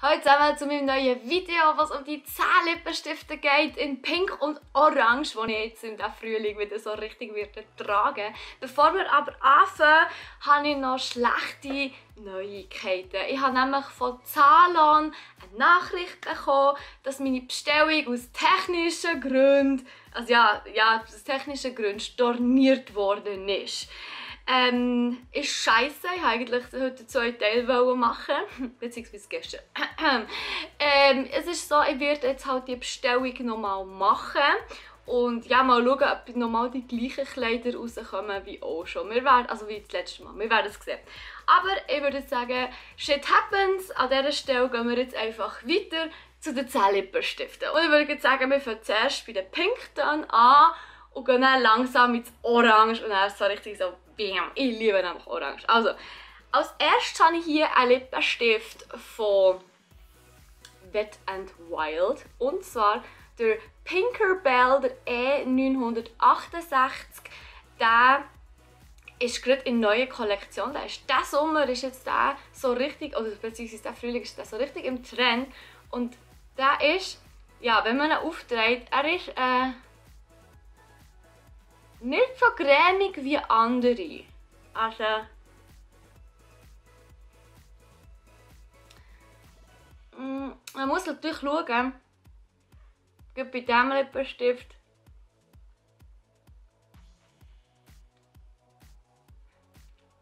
Hallo zusammen zu meinem neuen Video, was um die 10 Lippenstifte geht in Pink und Orange, die ich jetzt im Frühling wieder so richtig tragen. Bevor wir aber anfangen, habe ich noch schlechte Neuigkeiten. Ich habe nämlich von Zalon eine Nachricht bekommen, dass meine Bestellung aus technischen Gründen, aus technischen Gründen storniert worden ist. Ist scheiße. Ich wollte eigentlich heute 2 Teile machen, beziehungsweise gestern. Es ist so, ich werde jetzt halt die Bestellung nochmal machen und ja, mal schauen, ob nochmal die gleichen Kleider rauskommen wie auch schon. Wir werden, also wie das letzte Mal, wir werden es sehen. Aber ich würde sagen, shit happens. An dieser Stelle gehen wir jetzt einfach weiter zu den 10 Lippenstiften. Und ich würde sagen, wir fangen zuerst bei den Pinktönen an und gehen dann langsam ins Orange und dann so richtig so bam. Ich liebe nämlich Orange. Also, als erstes habe ich hier einen Lippenstift von Wet n Wild und zwar der Pinkerbell, der E968. Der ist gerade in neue Kollektion. Der Sommer ist jetzt der so richtig, oder beziehungsweise der Frühling ist der so richtig im Trend. Und der ist, ja, wenn man ihn aufdreht, er ist nicht so cremig wie andere. Also man muss natürlich schauen, gerade bei diesem Lippenstift,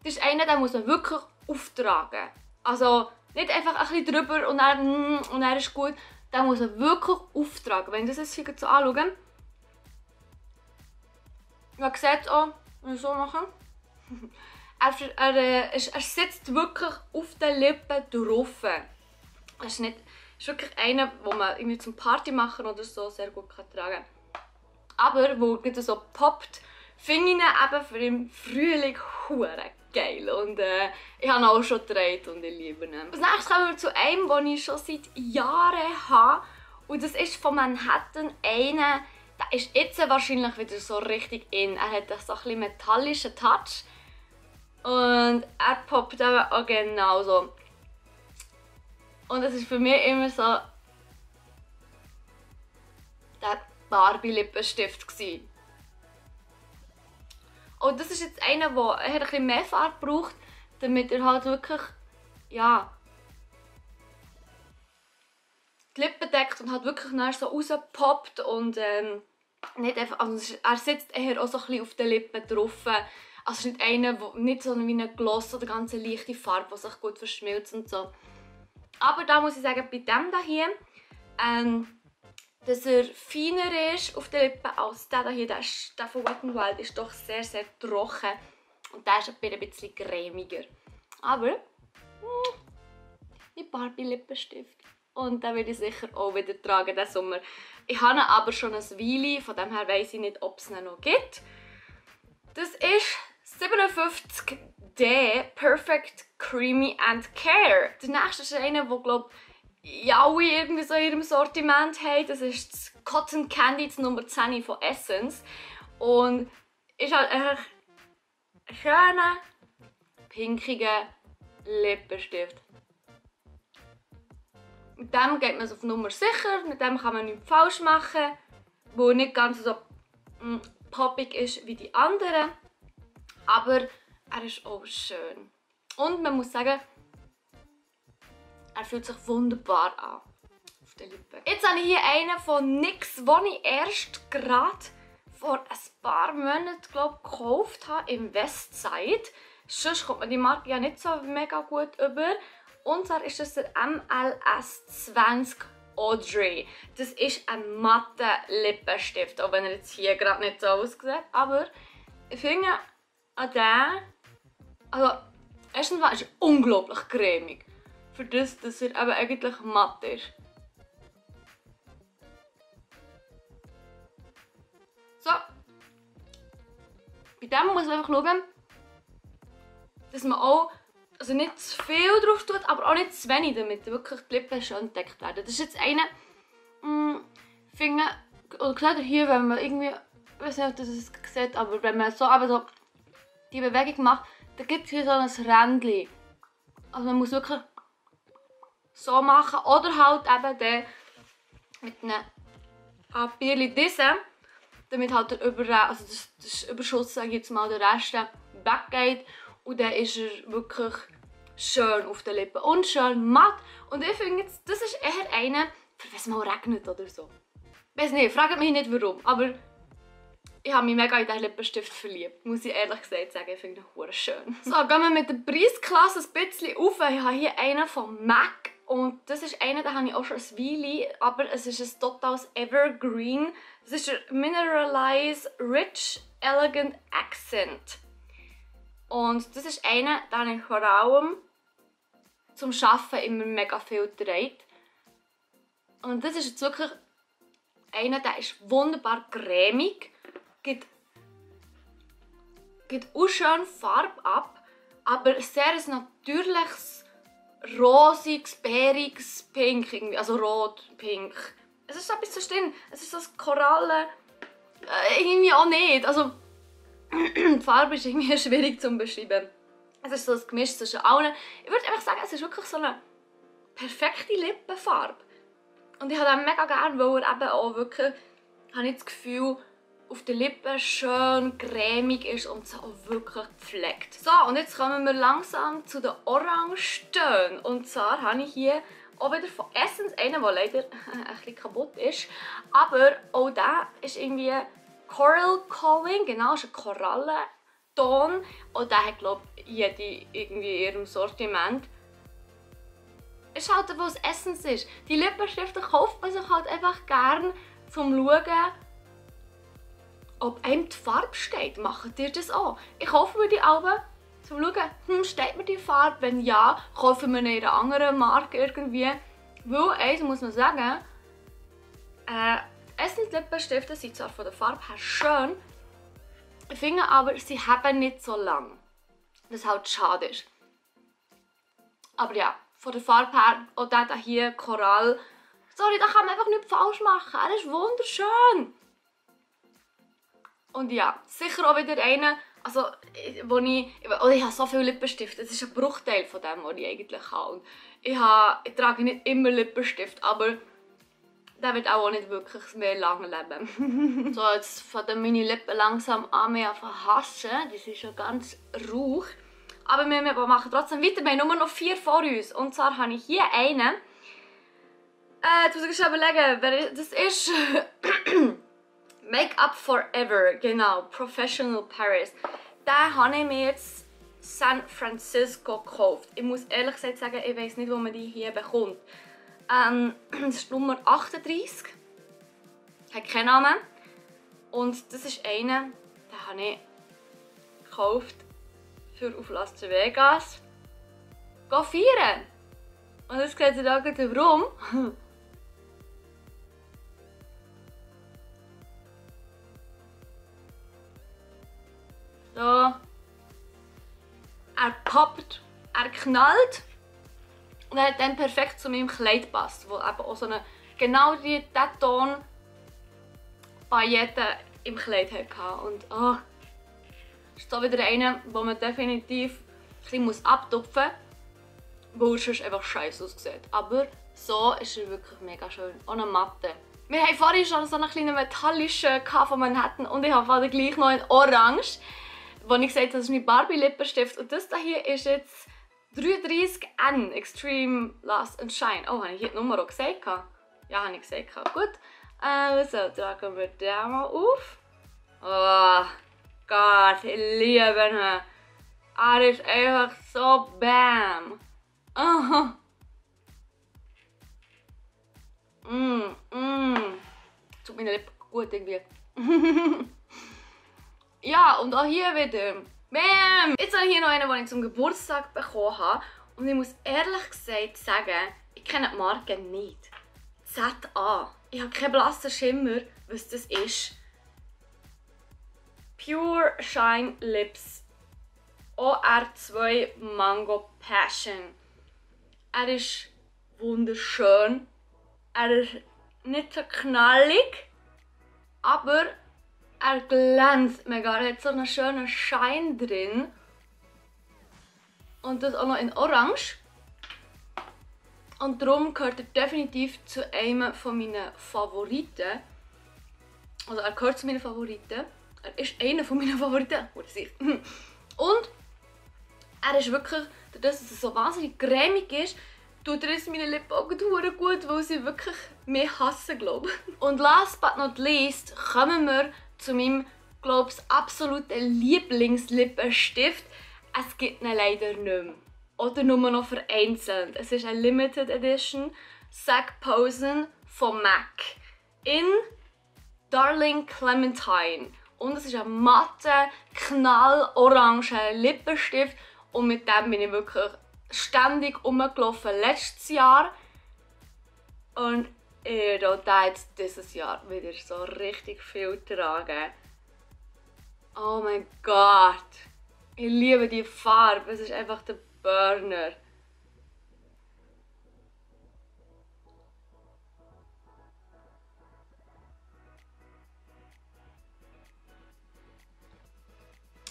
das ist einer, den muss man wirklich auftragen. Also nicht einfach ein bisschen drüber und dann ist gut. Den muss man wirklich auftragen. Wenn ich das jetzt so anschaue, man sieht auch, wenn ich so mache, er sitzt wirklich auf den Lippen drauf. Es ist wirklich einer, den man irgendwie zum Party machen oder so sehr gut tragen kann. Aber wo es so poppt, finde ich ihn eben für den Frühling hure geil. Und ich habe ihn auch schon getragen und ich liebe ihn. Als nächstes kommen wir zu einem, den ich schon seit Jahren habe. Und das ist von Manhattan einer. Der ist jetzt wahrscheinlich wieder so richtig in. Er hat so ein bisschen metallischen Touch. Und er poppt eben auch genauso. Und es ist für mich immer so der Barbie-Lippenstift gewesen. Und das ist jetzt einer, der ein bisschen mehr Farbe braucht, damit er halt wirklich, ja, die Lippen deckt und halt wirklich so rauspoppt und nicht einfach, also er sitzt eher auch so ein bisschen auf den Lippen drauf. Also es ist nicht einer, der nicht so wie ein Gloss oder ganz eine leichte Farbe, die sich gut verschmilzt und so. Aber da muss ich sagen, bei dem hier, dass er feiner ist auf den Lippen als der hier. Der von Wet n Wild ist doch sehr, sehr trocken. Und der ist ein bisschen cremiger. Aber die Barbie-Lippenstift. Und den werde ich sicher auch wieder tragen diesen Sommer. Ich habe ihn aber schon ein Weile, von dem her weiss ich nicht, ob es ihn noch gibt. Das ist 57D Perfect Creamy and Care. Der nächste ist einer, der glaube ich alle irgendwie so in ihrem Sortiment haben. Das ist das Cotton Candy, das Nummer 10 von Essence. Und ist halt einfach ein schöner, pinkiger Lippenstift. Mit dem geht man auf Nummer sicher, mit dem kann man nichts falsch machen, wo nicht ganz so poppig ist wie die anderen. Aber er ist auch schön. Und man muss sagen, er fühlt sich wunderbar an auf den Lippen. Jetzt habe ich hier einen von NYX, den ich erst gerade vor ein paar Monaten gekauft habe im Westside. Sonst kommt man die Marke ja nicht so mega gut über. Und zwar ist das der MLS20 Audrey. Das ist ein matter Lippenstift, auch wenn er jetzt hier gerade nicht so aussieht. Aber ich finde an den, also erstens ist er unglaublich cremig. Für das, dass er eben eigentlich matt ist. So. Bei dem muss man einfach schauen, dass man auch also nicht zu viel drauf tut, aber auch nicht zu wenig, damit wirklich die Lippen schön entdeckt werden. Das ist jetzt einer, finde oder gerade hier, wenn man irgendwie, ich weiß nicht, ob das es sieht, aber wenn man so, aber so die Bewegung macht, dann gibt es hier so ein Rändchen. Also man muss wirklich so machen. Oder halt eben dann mit einem Papierchen diesen, damit halt also das Überschuss, sage ich jetzt mal, der Rest weggeht. Und dann ist er wirklich schön auf den Lippen und schön matt. Und ich finde jetzt, das ist eher einer, für wenn es mal regnet oder so. Ich weiß nicht, fragt mich nicht warum, aber ich habe mich mega in diesen Lippenstift verliebt, muss ich ehrlich gesagt sagen. Ich finde ihn verdammt schön. So, gehen wir mit der Preisklasse ein bisschen rauf. Ich habe hier einen von MAC. Und das ist einer, den habe ich auch schon ein Weile, aber es ist ein totales Evergreen. Das ist der Mineralize Rich Elegant Accent. Und das ist einer, den habe ich vor allem zum Arbeiten immer mega viel getragen. Und das ist jetzt wirklich einer, der ist wunderbar cremig, gibt auch schön Farbe ab, aber sehr ein natürliches, rosiges, bäriges Pink, irgendwie. Also rot, pink. Es ist so etwas zu stehen, es ist so das Koralle, irgendwie auch nicht. Also, die Farbe ist irgendwie schwierig zu beschreiben. Es ist so ein Gemisch zwischen allen. Ich würde einfach sagen, es ist wirklich so eine perfekte Lippenfarbe. Und ich habe den mega gerne, weil er eben auch wirklich, habe ich das Gefühl, auf den Lippen schön cremig ist und so auch wirklich pflegt. So, und jetzt kommen wir langsam zu den Orangetönen. Und zwar habe ich hier auch wieder von Essence einen, der leider ein bisschen kaputt ist. Aber auch der ist irgendwie Coral Calling, genau, ist ein Korallenton. Und der hat, glaube ich, jede irgendwie in ihrem Sortiment. Es ist halt, was Essence ist. Die Lippenstifte kauft man sich halt einfach gerne, zum Schauen, ob einem die Farbe steht. Macht ihr das auch? Ich kaufe mir die Alben, zum Schauen, steht mir die Farbe? Wenn ja, kaufen wir in einer anderen Marke irgendwie. Weil, eins muss man sagen, Essence Lippenstifte sind zwar von der Farbe her schön, ich finde aber, sie haben nicht so lang. Was halt schade ist. Aber ja, von der Farbe her, auch der hier, Korall, sorry, da kann man einfach nichts falsch machen. Er ist wunderschön. Und ja, sicher auch wieder einer, also, ich habe so viele Lippenstifte, das ist ein Bruchteil von dem, was ich eigentlich habe. Und ich trage nicht immer Lippenstift, aber der wird auch nicht wirklich mehr lange leben. So, jetzt fangen meine Lippen langsam an mich zu hassen. Die sind schon ganz rauch. Aber wir machen trotzdem weiter. Wir haben nur noch 4 vor uns. Und zwar habe ich hier einen. Jetzt muss ich schon überlegen, wer das ist. Make Up Forever, genau. Professional Paris. Den habe ich mir jetzt San Francisco gekauft. Ich muss ehrlich gesagt sagen, ich weiß nicht, wo man die hier bekommt. Das ist Nummer 38. Hat keinen Namen. Und das ist einer, den habe ich gekauft für auf Las Vegas. Gehen feiern. Und jetzt geht es da gerade warum. So. Er poppt, er knallt. Und er hat dann perfekt zu meinem Kleid gepasst, wo eben auch so eine, genau diesen Ton Pailletten im Kleid hatte. Und oh, ist so wieder einer, wo man definitiv ein bisschen abtupfen muss, weil er sonst einfach scheiße aussieht. Aber so ist er wirklich mega schön. Ohne Matte. Wir haben vorhin schon so einen kleinen metallischen von Manhattan und ich habe gleich noch in Orange, wo ich gesagt habe, das ist mein Barbie-Lippenstift. Und das hier ist jetzt 33N Extreme Last and Shine. Oh, habe ich hier die Nummer auch gesagt? Ja, habe ich gesagt. Gut. Also, tragen wir den mal auf. Oh Gott, ich liebe ihn. Er ist einfach so bam. Oh. Tut meine Lippen gut irgendwie. Ja, und auch hier wieder. Bam! Jetzt habe ich hier noch einen, den ich zum Geburtstag bekommen habe. Und ich muss ehrlich gesagt sagen, ich kenne die Marke nicht. ZA. Ich habe keinen blassen Schimmer, was das ist. Pure Shine Lips. OR2 Mango Passion. Er ist wunderschön. Er ist nicht so knallig, aber er glänzt mega. Er hat so einen schönen Schein drin. Und das auch noch in Orange. Und darum gehört er definitiv zu einem meiner Favoriten. Also er gehört zu meinen Favoriten. Er ist einer meiner Favoriten. Und er ist wirklich, dadurch, dass er so wahnsinnig cremig ist, tut er meine Lippen auch gut, weil sie wirklich mehr hassen, glaube ich. Und last but not least kommen wir zu meinem, glaube ich, absoluten Lieblingslippenstift. Es gibt ihn leider nicht mehr. Oder nur noch vereinzelt. Es ist eine Limited Edition Zac Posen von MAC in Darling Clementine. Und es ist ein matter, knallorange Lippenstift. Und mit dem bin ich wirklich ständig rumgelaufen letztes Jahr. Und ich werde jetzt dieses Jahr wieder so richtig viel tragen. Oh mein Gott! Ich liebe die Farbe, es ist einfach der Burner.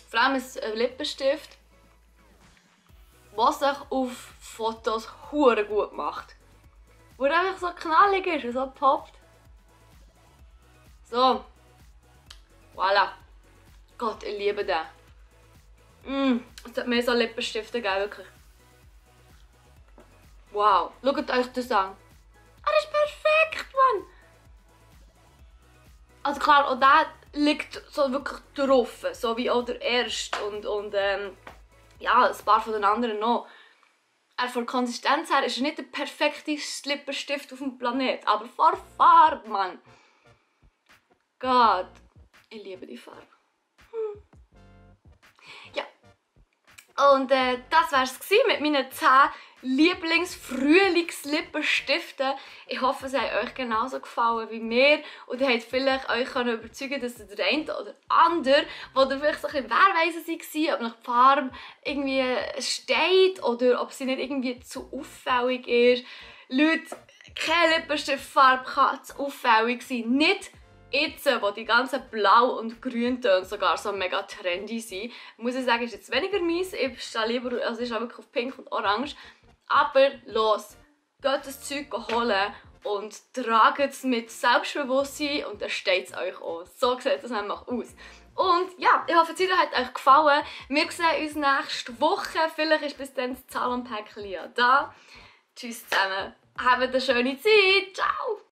Vor allem ist ein Lippenstift, was sich auf Fotos hure gut macht. Wo er einfach so knallig ist und so poppt. So. Voilà. Gott, ich liebe den. Es hat mehr so Lippenstifte geben, wirklich. Wow, schaut euch das an. Er ist perfekt, Mann! Also klar, auch der liegt so wirklich drauf, so wie auch der erste und ja, ein paar von den anderen noch. Von der Konsistenz her ist er nicht der perfekte Lippenstift auf dem Planeten, aber von der Farbe, Mann. Gott, ich liebe die Farbe. Ja. Und das war es mit meinen 10 Lieblings-Frühlings-Lippenstiften. Ich hoffe, es hat euch genauso gefallen wie mir. Und ihr könnt vielleicht euch überzeugen, dass der eine oder andere, der vielleicht so ein bisschen Wehrweise war, ob nach die Farbe irgendwie steht oder ob sie nicht irgendwie zu auffällig ist. Leute, keine Lippenstiftfarbe kann zu auffällig sein. Nicht jetzt, wo die ganzen Blau- und Grüntöne sogar so mega trendy sind, muss ich sagen, ist jetzt weniger meins. Ich stehe lieber, also ich stehe wirklich auf Pink und Orange. Aber los, geht das Zeug holen und tragt es mit Selbstbewusstsein und dann steht es euch auch. So sieht das nämlich aus. Und ja, ich hoffe, das Video hat euch gefallen. Wir sehen uns nächste Woche. Vielleicht ist bis dann das Zahlenpäckchen ja da. Tschüss zusammen. Habt eine schöne Zeit. Ciao!